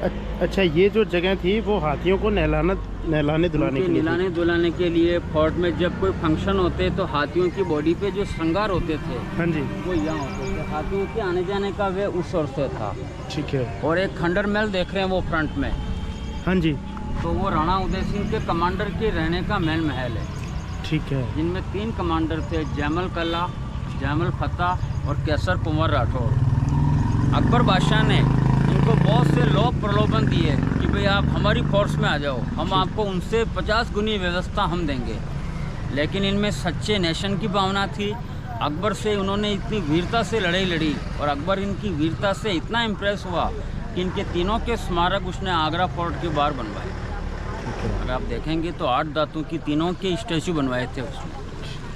अच्छा, ये जो जगह थी वो हाथियों को नहलाने धुलाने के लिए नहलाने धुलाने के लिए फोर्ट में जब कोई फंक्शन होते तो हाथियों की बॉडी पे जो श्रृंगार होते थे, हाँ जी, वो यहाँ होते थे। हाथियों के आने जाने का वे उस ओर से था। ठीक है। और एक खंडर महल देख रहे हैं वो फ्रंट में, हाँ जी, तो वो राणा उदय सिंह के कमांडर के रहने का मेन महल है। ठीक है। जिनमें 3 कमांडर थे, जैमल कला, जैमल फतेह और केसर कुंवर राठौर। अकबर बादशाह ने इनको बहुत से लोभ प्रलोभन दिए कि भाई आप हमारी फोर्स में आ जाओ, हम आपको उनसे 50 गुनी व्यवस्था हम देंगे। लेकिन इनमें सच्चे नेशन की भावना थी। अकबर से उन्होंने इतनी वीरता से लड़ाई लड़ी और अकबर इनकी वीरता से इतना इम्प्रेस हुआ कि इनके तीनों के स्मारक उसने आगरा फोर्ट के बाहर बनवाए। अगर आप देखेंगे तो 8 दांतों की तीनों के स्टैचू बनवाए थे उसमें।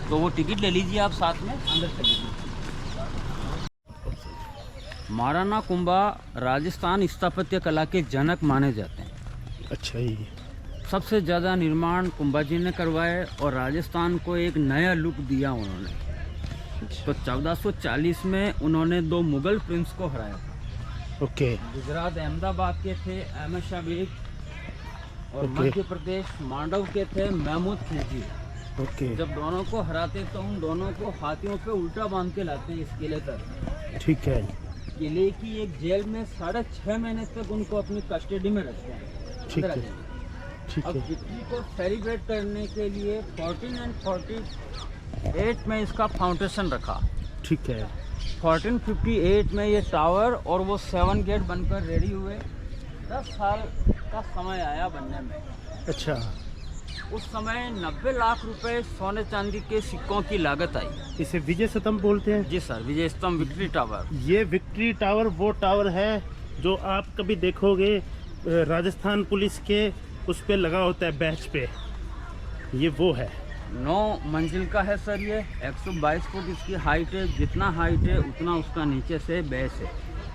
तो वो टिकट ले लीजिए आप साथ में, अंदर चलिए। महाराणा कुंभा राजस्थान स्थापत्य कला के जनक माने जाते हैं। अच्छा, ये सबसे ज़्यादा निर्माण कुंभा जी ने करवाए और राजस्थान को एक नया लुक दिया उन्होंने। तो 1440 में उन्होंने 2 मुगल प्रिंस को हराया था। ओके। गुजरात अहमदाबाद के थे अहमद शाह बेग और मध्य प्रदेश मांडव के थे महमूद खिलजी। ओके। जब दोनों को हराते तो उन दोनों को हाथियों पे उल्टा बांध के लाते हैं इस किले तक। ठीक है। किले की एक जेल में 6.5 महीने तक उनको अपनी कस्टडी में रखते हैं। ठीक है, ठीक अब है। विक्ट्री को सेलिब्रेट करने के लिए 1448 में इसका फाउंडेशन रखा। ठीक है। 1458 में ये टावर और वो 7 गेट बनकर रेडी हुए। 10 साल का समय आया बनने में। अच्छा, उस समय 90 लाख रुपए सोने चांदी के सिक्कों की लागत आई। इसे विजय स्तंभ बोलते हैं? जी सर, विजय स्तंभ, विक्ट्री टावर। ये विक्ट्री टावर वो टावर है जो आप कभी देखोगे राजस्थान पुलिस के उस पे लगा होता है बैच पे, ये वो है। 9 मंजिल का है सर ये। 122 फुट इसकी हाइट है। जितना हाइट है उतना उसका नीचे से बेस है।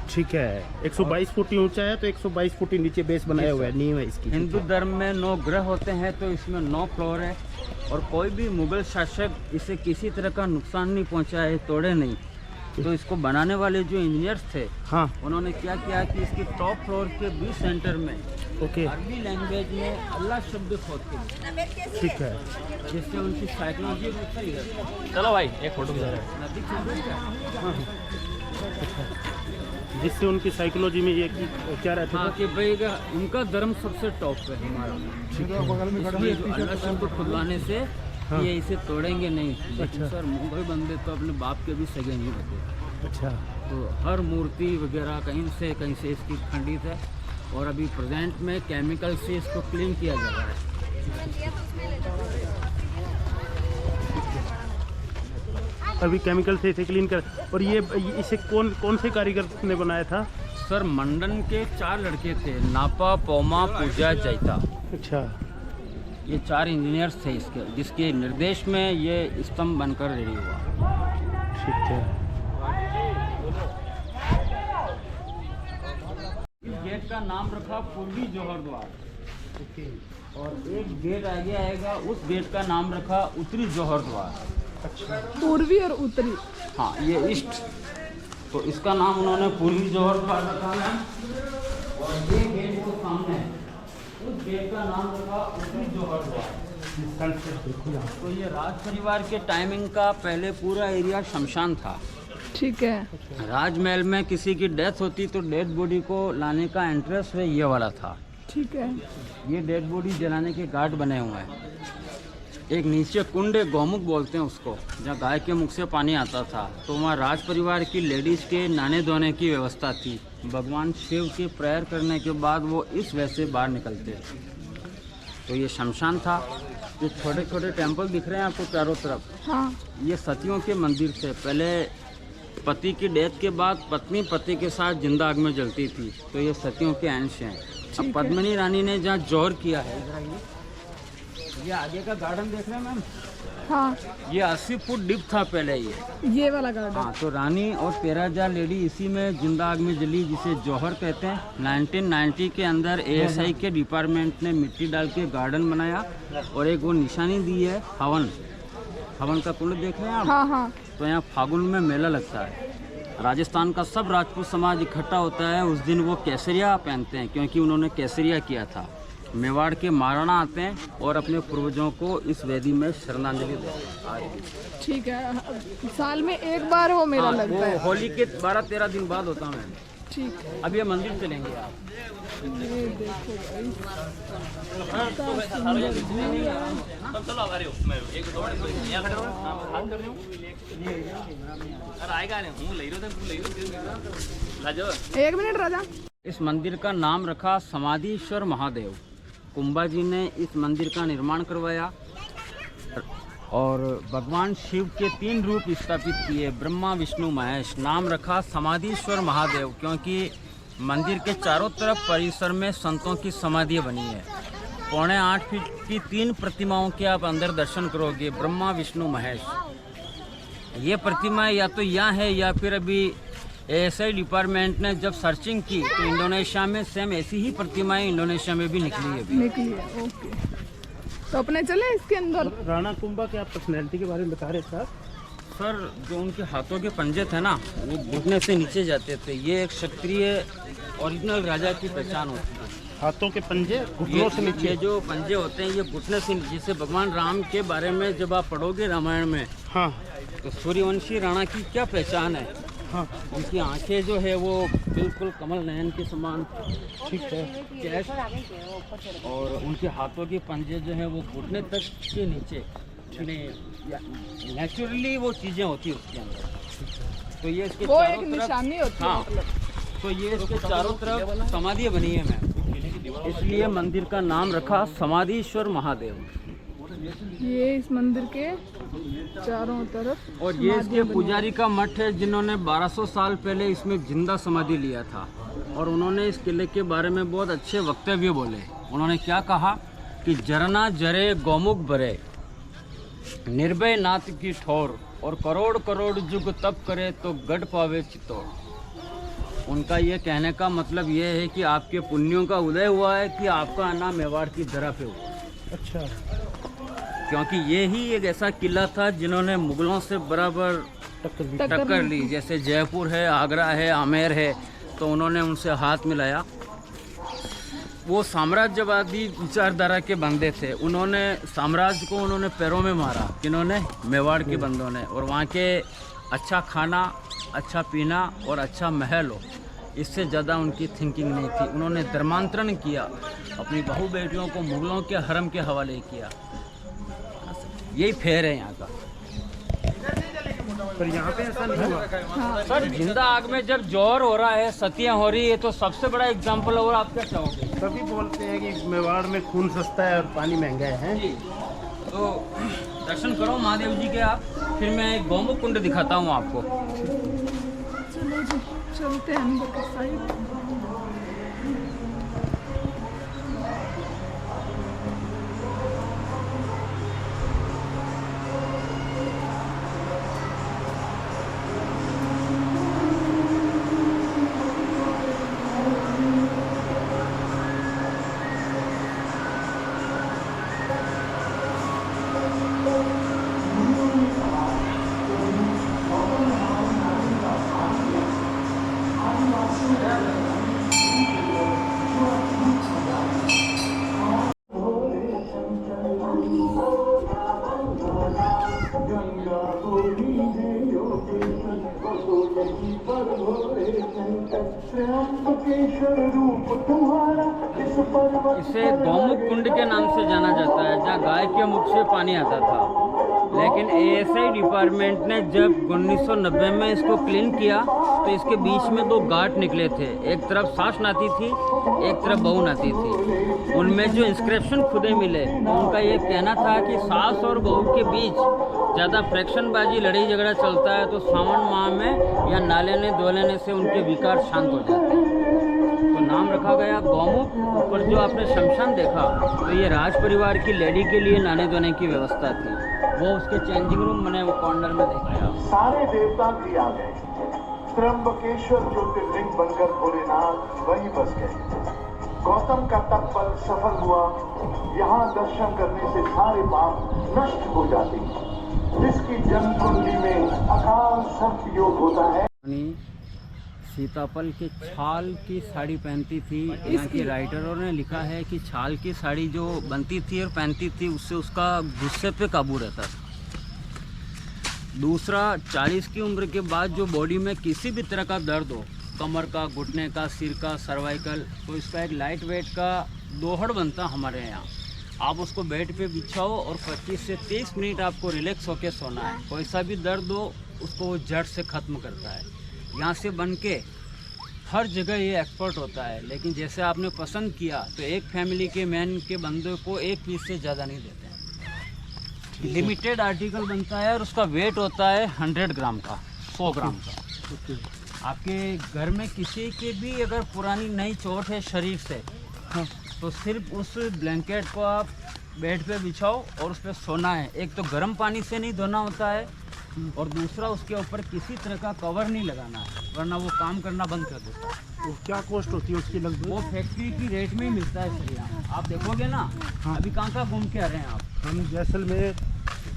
ठीक है। 122 फुट ही ऊंचा है तो 122 फुट ही नीचे बेस बनाया हुआ है, नींव है इसकी। हिंदू धर्म में 9 ग्रह होते हैं तो इसमें 9 फ्लोर है और कोई भी मुगल शासक इसे किसी तरह का नुकसान नहीं पहुंचाए, तोड़े नहीं। तो इसको बनाने वाले जो इंजीनियर्स थे, हाँ, उन्होंने क्या किया कि इसके टॉप फ्लोर के बीच सेंटर में ओके, अरबी लैंग्वेज में अल्लाह शब्द खोद के दिया, ठीक है। जिससे उनकी साइकोलॉजी सही है। चलो भाई एक फोटो खिंचा रहे हैं। नदी चल रही है। जिससे उनकी साइकोलॉजी में ये क्या रहता हाँ था? कि भाई उनका धर्म सबसे टॉप पे है हमारा। इसलिए जो अल्लाह शब्द खुदवाने से हाँ। ये इसे तोड़ेंगे नहीं। लेकिन अच्छा। सर मुगल बंदे तो अपने बाप के भी सगे नहीं होते। अच्छा, तो हर मूर्ति वगैरह कहीं से इसकी खंडित है और अभी प्रेजेंट में केमिकल से इसको क्लीन किया जा रहा है। अभी केमिकल से इसे क्लीन कर। और ये इसे कौन से कारीगर ने बनाया था? सर मंडन के 4 लड़के थे, नापा, पोमा, पूजा, जैता। अच्छा, ये 4 इंजीनियर्स थे इसके, जिसके निर्देश में ये स्तंभ बनकर रेडी हुआ। ठीक है। इस गेट का नाम रखा पूर्वी जौहर द्वार। ओके। और एक गेट आगे आएगा, उस गेट का नाम रखा उत्तरी जौहर द्वार। अच्छा, पूर्वी और उत्तरी। हाँ, ये ईस्ट, तो इसका नाम उन्होंने पूर्वी जौहर द्वार रखा है। और ये गेट जो सामने है, उस गेट का नाम रखा उत्तरी जौहर द्वार। तो ये राज परिवार के टाइमिंग का पहले पूरा एरिया शमशान था। ठीक है। राजमहल में किसी की डेथ होती तो डेड बॉडी को लाने का एंट्रेंस वे ये वाला था। ठीक है। ये डेड बॉडी जलाने के घाट बने हुए हैं। एक नीचे कुंड, गौमुख बोलते हैं उसको, जहाँ गाय के मुख से पानी आता था। तो वहाँ राज परिवार की लेडीज़ के नहाने धोने की व्यवस्था थी। भगवान शिव के प्रेयर करने के बाद वो इस वजह से बाहर निकलते थे। तो ये शमशान था। ये छोटे छोटे टेम्पल दिख रहे हैं आपको चारों तरफ, हाँ। ये सतियों के मंदिर थे। पहले पति की डेथ के बाद पत्नी पति के साथ जिंदा आग में जलती थी, तो ये सतियों के अंश हैं। अब पद्मिनी रानी ने जहाँ जौहर किया है, ये आगे का गार्डन देख रहे हैं मैम, हाँ। ये 80 फुट डीप था पहले ये वाला गार्डन। हाँ, तो रानी और 13,000 लेडी इसी में जिंदा आग में जली, जिसे जौहर कहते हैं। 1990 के अंदर ASI के डिपार्टमेंट ने मिट्टी डाल के गार्डन बनाया और एक वो निशानी दी है हवन का कुंड देख रहे हैं आप। हाँ हाँ। तो यहाँ फागुन में मेला लगता है। राजस्थान का सब राजपूत समाज इकट्ठा होता है उस दिन। वो केसरिया पहनते हैं क्योंकि उन्होंने केसरिया किया था। मेवाड़ के महाराणा आते हैं और अपने पूर्वजों को इस वेदी में श्रद्धांजलि देते हैं। ठीक है, साल में एक बार वो मेला लगता है। होली के 12-13 दिन बाद होता है। ठीक है, अब ये मंदिर चलेंगे आप। ये देखो भाई, चलो आ रहे हो मैं एक दो मिनट यहाँ खड़े रहो हाथ कर रही हूँ अरे आएगा नहीं हूँ ले रहे लाजो 1 मिनट राजा। इस मंदिर का नाम रखा समाधीश्वर महादेव। कुंभा जी ने इस मंदिर का निर्माण करवाया और भगवान शिव के 3 रूप स्थापित किए, ब्रह्मा विष्णु महेश। नाम रखा समाधीश्वर महादेव क्योंकि मंदिर के चारों तरफ परिसर में संतों की समाधियाँ बनी है। 8.25 फीट की 3 प्रतिमाओं के आप अंदर दर्शन करोगे, ब्रह्मा विष्णु महेश। ये प्रतिमा या तो यहाँ है या फिर अभी एएसआई डिपार्टमेंट ने जब सर्चिंग की तो इंडोनेशिया में सेम ऐसी ही प्रतिमाएं इंडोनेशिया में भी निकली है। निकली है, ओके। तो अपने चले इसके अंदर। राणा कुंभा के आप पर्सनैलिटी के बारे में बता रहे सर? सर जो उनके हाथों के पंजे थे ना वो घुटने से नीचे जाते थे। ये एक क्षत्रिय ओरिजिनल राजा की पहचान होती है। हाथों के पंजे घुटनों से नीचे? ये जो पंजे होते हैं ये घुटने से नीचे। जैसे भगवान राम के बारे में जब आप पढ़ोगे रामायण में, हाँ, तो सूर्यवंशी राणा की क्या पहचान है? हाँ, उनकी आंखें जो है वो बिल्कुल कमल नयन के समान, ठीक है, कैश, और उनके हाथों के पंजे जो है वो घुटने तक के नीचे। नेचुरली वो चीज़ें होती है उसके अंदर। तो ये इसके वो चारों एक तरफ, निशानी होती है हाँ, मतलब। तो ये इसके चारों तरफ समाधि बनी है मैम, इसलिए मंदिर का नाम रखा समाधीश्वर महादेव। ये इस मंदिर के चारों तरफ और ये इसके पुजारी का मठ है जिन्होंने 1200 साल पहले इसमें जिंदा समाधि लिया था। और उन्होंने इस किले के बारे में बहुत अच्छे वक्तव्य बोले। उन्होंने क्या कहा कि जरना जरे गौमुख भरे, निर्भय नाथ की ठोर, और करोड़ करोड़ जुग तप करे तो गढ़ पावे चित्तौड़। उनका ये कहने का मतलब ये है कि आपके पुण्यों का उदय हुआ है कि आपका आना मेवाड़ की धरा पे हुआ। अच्छा, क्योंकि ये ही एक ऐसा किला था जिन्होंने मुगलों से बराबर टक्कर ली। जैसे जयपुर है, आगरा है, आमेर है, तो उन्होंने उनसे हाथ मिलाया। वो साम्राज्यवादी विचारधारा के बंदे थे। उन्होंने साम्राज्य को उन्होंने पैरों में मारा, किन्होंने? मेवाड़ के बंदों ने। और वहाँ के अच्छा खाना, अच्छा पीना और अच्छा महल हो, इससे ज़्यादा उनकी थिंकिंग नहीं थी। उन्होंने धर्मांतरण किया, अपनी बहू बेटियों को मुगलों के हरम के हवाले किया। यही फेर है यहाँ का। पर यहाँ पे ऐसा नहीं हुआ सर, जिंदा आग में जब जोर हो रहा है, सतियाँ हो रही है, तो सबसे बड़ा एग्जाम्पल। और आप क्या चाहोगे? सभी बोलते हैं कि मेवाड़ में खून सस्ता है और पानी महंगा है। जी, तो दर्शन करो महादेव जी के आप, फिर मैं एक गौमुख कुंड दिखाता हूँ आपको। चलो जी, चलते हैं अंदर की साइड। इसे गौमुख कुंड के नाम से जाना जाता है, जहाँ गाय के मुख से पानी आता था। लेकिन एएसआई डिपार्टमेंट ने जब 1990 में इसको क्लीन किया तो इसके बीच में 2 गांठ निकले थे। एक तरफ सास नाती थी, एक तरफ बहू नाती थी। उनमें जो इंस्क्रिप्शन खुदे मिले तो उनका ये कहना था कि सास और बहू के बीच ज़्यादा फ्रैक्शनबाजी, लड़ाई झगड़ा चलता है तो सावन माह में या नालेने धोलेने से उनके विकार शांत हो जाते हैं। तो नाम रखा गया गौमुख। ऊपर जो आपने शमशान देखा तो ये राज परिवार की लेडी के लिए नहाने धोने की व्यवस्था थी। वो उसके चेंजिंग रूम मैंने वो कॉर्नर में देखा। सारे देवता भी आ गए। त्र्यंबकेश्वर ज्योतिर्लिंग बनकर भोलेनाथ वहीं बस गए। गौतम का तपबल सफल हुआ। यहाँ दर्शन करने से सारे पाप नष्ट हो जाते हैं। जिसकी जन्म कुंडली में अकाल सर्प योग होता है। सीताफल के छाल की साड़ी पहनती थी। यहाँ के राइटरों ने लिखा है कि छाल की साड़ी जो बनती थी और पहनती थी उससे उसका गुस्से पे काबू रहता था। दूसरा, 40 की उम्र के बाद जो बॉडी में किसी भी तरह का दर्द हो, कमर का, घुटने का, सिर का, सर्वाइकल, तो इसका एक लाइट वेट का दोहड़ बनता हमारे यहाँ। आप उसको बेड पे बिछाओ और 25 से 30 मिनट आपको रिलैक्स होकर सोना है। कोई सा भी दर्द हो उसको वो जड़ से ख़त्म करता है। यहाँ से बन के हर जगह ये एक्सपर्ट होता है। लेकिन जैसे आपने पसंद किया तो एक फैमिली के मैन के बंदे को एक पीस से ज़्यादा नहीं देते हैं। लिमिटेड आर्टिकल बनता है और उसका वेट होता है 100 ग्राम का, 100 ग्राम का। आपके घर में किसी के भी अगर पुरानी नई चोट है शरीर से, तो सिर्फ उस ब्लैंकेट को आप बेड पे बिछाओ और उस पर सोना है। एक तो गर्म पानी से नहीं धोना होता है और दूसरा उसके ऊपर किसी तरह का कवर नहीं लगाना है, वरना वो काम करना बंद कर देता है। तो क्या कॉस्ट होती है उसकी लगभग? वो फैक्ट्री की रेट में ही मिलता है सर। यहाँ आप देखोगे ना। हाँ। अभी कहाँ घूम के आ रहे हैं आप? हम जैसलमेर,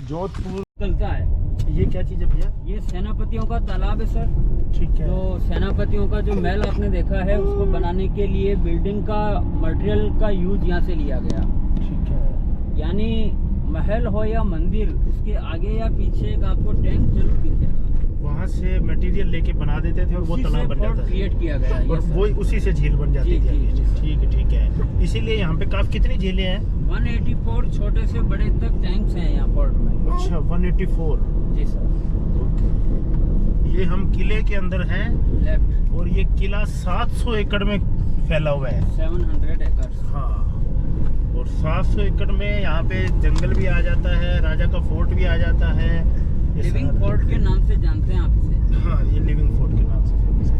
जोधपुर। चलता है। ये क्या चीज़ है भैया? ये सेनापतियों का तालाब है सर। ठीक है। जो सेनापतियों का जो महल आपने देखा है, उसको बनाने के लिए बिल्डिंग का मटेरियल का यूज यहाँ से लिया गया। ठीक है। यानी महल हो या मंदिर, उसके आगे या पीछे एक आपको टैंक जरूर दिखेगा। वहाँ से मटेरियल लेके बना देते थे और वो तालाब बन जाता है। क्रिएट किया गया है और वो उसी से झील बन जाती जी, थी। जी, जी। ठीक है। इसीलिए यहाँ पे काफी कितनी झीलें हैं? 184 छोटे से बड़े तक टैंक्स हैं यहाँ पोर्ट में। अच्छा, 184। जी सर। ये हम किले के अंदर हैं लेफ्ट। और ये किला 700 एकड़ में फैला हुआ है। 700 एकड़। हाँ, और 700 एकड़ में यहाँ पे जंगल भी आ जाता है, राजा का फोर्ट भी आ जाता है। लिविंग फोर्ट के नाम से जानते हैं आप इसे? हाँ, ये लिविंग फोर्ट के नाम से फेमस है।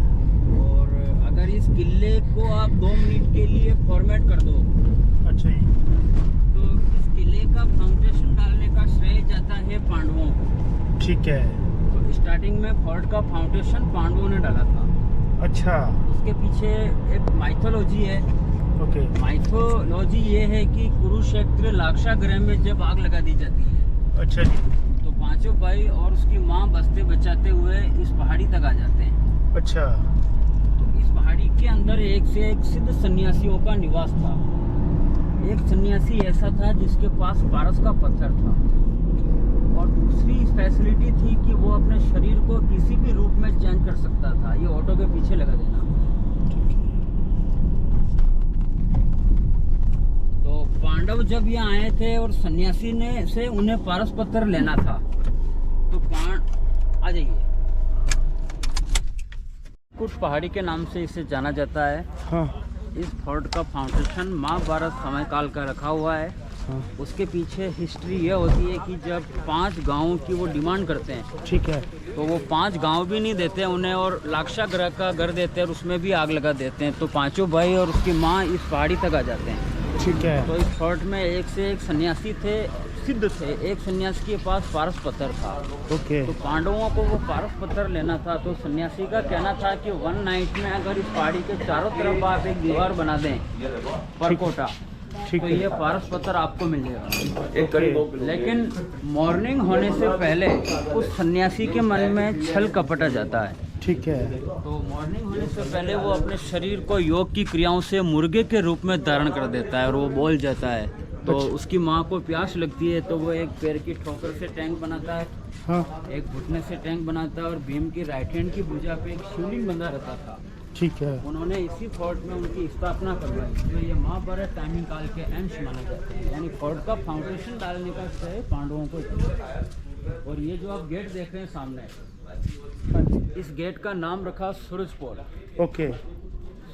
और अगर इस किले को आप 2 मिनट के लिए फॉर्मेट कर दो, अच्छा जी। तो इस किले का फाउंडेशन डालने का श्रेय जाता है पांडवों को। ठीक है। तो स्टार्टिंग में फोर्ट का फाउंडेशन पांडवों ने डाला था। अच्छा। उसके पीछे एक माइथोलॉजी है। ओके। माइथोलॉजी ये है कि कुरुक्षेत्र लाक्षागृह में जब आग लगा दी जाती है, अच्छा जी। तो पांचों भाई और उसकी माँ बस्ते बचाते हुए इस पहाड़ी तक आ जाते हैं। अच्छा। तो इस पहाड़ी के अंदर एक से एक सिद्ध सन्यासियों का निवास था। एक सन्यासी ऐसा था जिसके पास पारस का पत्थर था, और दूसरी फैसिलिटी थी कि वो अपने शरीर को किसी भी रूप में चेंज कर सकता था। ये ऑटो के पीछे लगा देना। तो पांडव जब यहाँ आए थे और सन्यासी ने से उन्हें पारस पत्थर लेना था, तो आ जाइए। कुछ पहाड़ी के नाम से इसे जाना जाता है। हाँ। इस फोर्ट का फाउंडेशन महाभारत समय काल का रखा हुआ है। हाँ। उसके पीछे हिस्ट्री ये होती है कि जब 5 गांवों की वो डिमांड करते हैं, ठीक है, तो वो 5 गांव भी नहीं देते उन्हें, और लाक्षागृह का घर देते हैं और उसमें भी आग लगा देते हैं। तो पांचों भाई और उसकी माँ इस पहाड़ी तक आ जाते हैं। ठीक है। तो इस फोर्ट में एक से एक सन्यासी थे, सिद्ध थे। एक सन्यासी के पास पारस पत्थर था। ओके। तो पांडवों को वो पारस पत्थर लेना था। तो सन्यासी का कहना था कि 1 नाइट में अगर इस पहाड़ी के चारों तरफ आप एक दीवार बना दें, परकोटा, ठीक तो है। ये पारस पत्थर आपको मिल जाएगा। ओके। लेकिन मॉर्निंग होने से पहले उस सन्यासी के मन में छल कपट आ जाता है। ठीक है। तो मॉर्निंग होने से पहले वो अपने शरीर को योग की क्रियाओं से मुर्गे के रूप में धारण कर देता है और वो बोल जाता है। तो उसकी माँ को प्यास लगती है, तो वो एक पैर की ठोकर से टैंक बनाता है, हाँ। एक घुटने से टैंक बनाता है, और भीम की राइट हैंड की भुजा पे एक शिवलिंग बंधा रहता था। ठीक है। उन्होंने इसी फोर्ट में उनकी स्थापना करवाई। तो ये महाभारत टाइमिंग काल के अंश माने जाते हैं। यानी फोर्ट का फाउंडेशन डालने का श्रेय पांडवों को जाता है। और ये जो आप गेट देख रहे हैं सामने, इस गेट का नाम रखा सूरज पोल। ओके।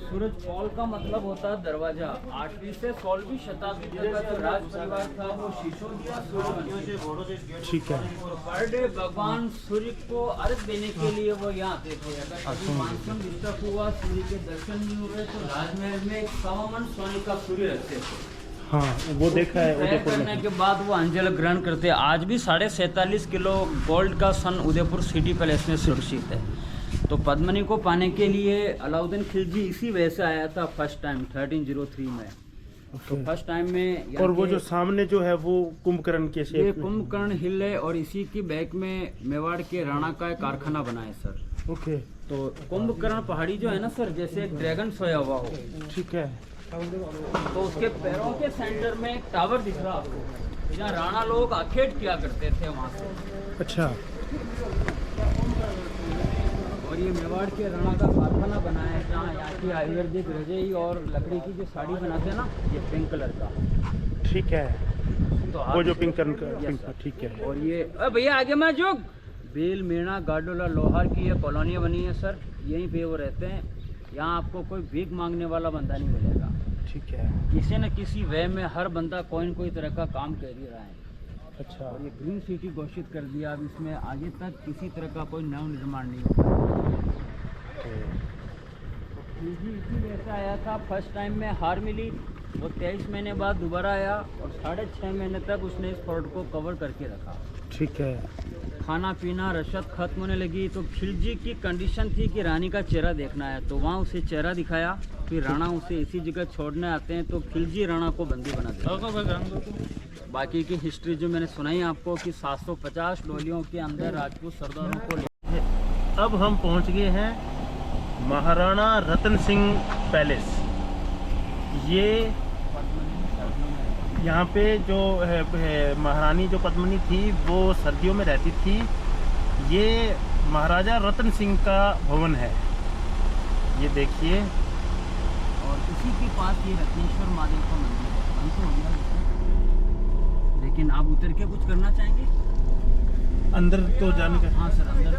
सूरज पोल का मतलब होता है दरवाजा। 8वीं से 16वीं शताब्दी तक का जो राज परिवार था वो सिसोदिया सूर्यवंशी। ठीक है। पर डे भगवान सूर्य को अर्घ देने के लिए वो यहाँ आते थे। अगर कभी मानसून डिस्टर्ब हुआ, सूर्य के दर्शन नहीं हुए, तो राजमहल में एक 100 मन सोने का सूर्य रखते थे। हाँ, वो देखा है तय उदयपुर करने में। के बाद वो अंजल ग्रहण करते। आज भी 47.5 किलो गोल्ड का सन उदयपुर सिटी पैलेस में सुरक्षित है। तो पद्मनी को पाने के लिए अलाउद्दीन खिलजी इसी वजह से आया था फर्स्ट टाइम 1303 में। तो फर्स्ट टाइम में और वो जो सामने जो है वो कुंभकर्ण के ये शेप में। कुंभकर्ण हिल है, और इसी की बैक में मेवाड़ के राणा का एक कारखाना बना है सर। ओके, तो कुंभकर्ण पहाड़ी जो है ना सर, जैसे एक ड्रैगन सोया हुआ हो, ठीक है। तो उसके पैरों के सेंटर में एक टावर दिख रहा आपको, जहाँ राणा लोग आखेट किया करते थे वहाँ से। अच्छा, और ये मेवाड़ के राणा का कारखाना बना है, जहाँ यहाँ की आयुर्वेदिक रजाई और लकड़ी की जो साड़ी बनाते हैं ना, ये पिंक कलर का। ठीक है, तो वो जो आप- पिंक कलर का, Yes, पिंक, sir। ठीक है। और ये भैया आगे मैं जो बेल मेणा गाडोला लोहार की ये कॉलोनियाँ बनी है सर, यहीं पे वो रहते हैं। यहाँ आपको कोई भीख मांगने वाला बंदा नहीं मिलेगा। ठीक है, किसी न किसी वे में हर बंदा कोई न कोई तरह का काम कर ही रहा है। अच्छा, और ये ग्रीन सिटी घोषित कर दिया, अब इसमें आगे तक किसी तरह का कोई नव निर्माण नहीं होगा। इसीलिए ऐसा आया था, फर्स्ट टाइम में हार मिली, वो 23 महीने बाद दोबारा आया और 6.5 महीने तक उसने इस प्रोडक्ट को कवर करके रखा। ठीक है, खाना पीना रसद खत्म होने लगी, तो खिलजी की कंडीशन थी कि रानी का चेहरा देखना है, तो वहाँ उसे चेहरा दिखाया। फिर राणा उसे इसी जगह छोड़ने आते हैं, तो खिलजी राणा को बंदी बना देते। बाकी की हिस्ट्री जो मैंने सुनाई आपको कि 750 डोलियों के अंदर राजपूत सरदारों को ले। अब हम पहुंच गए हैं महाराणा रतन सिंह पैलेस। ये यहाँ पे जो है महारानी जो पद्मिनी थी वो सर्दियों में रहती थी। ये महाराजा रतन सिंह का भवन है, ये देखिए। और उसी के पास ये रत्नेश्वर महादेव का मंदिर है। बंद तो हो गया, लेकिन आप उतर के कुछ करना चाहेंगे? अंदर तो जाने का, हाँ सर, अंदर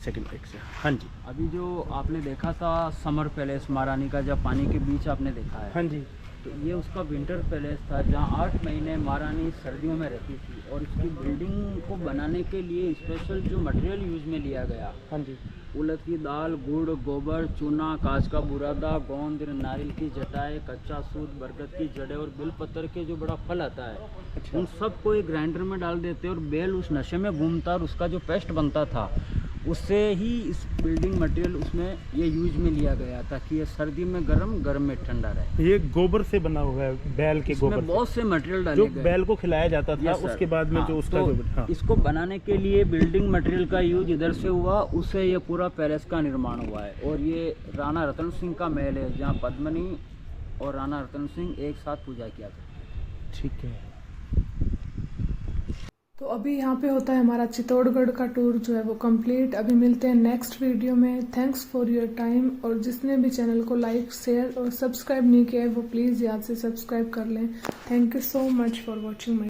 सेकंड पेज से। हाँ जी, अभी जो आपने देखा था समर पैलेस महारानी का, जब पानी के बीच आपने देखा है, हाँ जी, तो ये उसका विंटर पैलेस था, जहाँ 8 महीने महारानी सर्दियों में रहती थी। और इसकी बिल्डिंग को बनाने के लिए स्पेशल जो मटेरियल यूज में लिया गया, हाँ जी, उड़द की दाल, गुड़, गोबर, चूना, कांच का बुरादा, गोंद, नारियल की जटाएं, कच्चा सूत, बरगद की जड़ें और बेल पत्थर के जो बड़ा फल आता है, अच्छा, उन सबको एक ग्राइंडर में डाल देते और बेल उस नशे में घूमता और उसका जो पेस्ट बनता था, उससे ही इस बिल्डिंग मटेरियल उसमें ये यूज में लिया गया, ताकि ये सर्दी में गर्म, गर्म में ठंडा रहे। ये गोबर से बना हुआ है, बैल के गोबर इसमें बहुत से मटेरियल से, डाले जो गए। बैल को खिलाया जाता था। Yes, sir। उसके बाद में हाँ, जो उसका तो गोबर, हाँ, इसको बनाने के लिए बिल्डिंग मटेरियल का यूज इधर से हुआ, उससे ये पूरा पैलेस का निर्माण हुआ है। और ये राणा रतन सिंह का महल है, जहाँ पद्मिनी और राणा रतन सिंह एक साथ पूजा किया था। ठीक है। तो अभी यहाँ पे होता है हमारा चित्तौड़गढ़ का टूर जो है वो कंप्लीट। अभी मिलते हैं नेक्स्ट वीडियो में। Thanks for your time. और जिसने भी चैनल को लाइक, शेयर और सब्सक्राइब नहीं किया है वो प्लीज़ याद से सब्सक्राइब कर लें। Thank you so much for watching my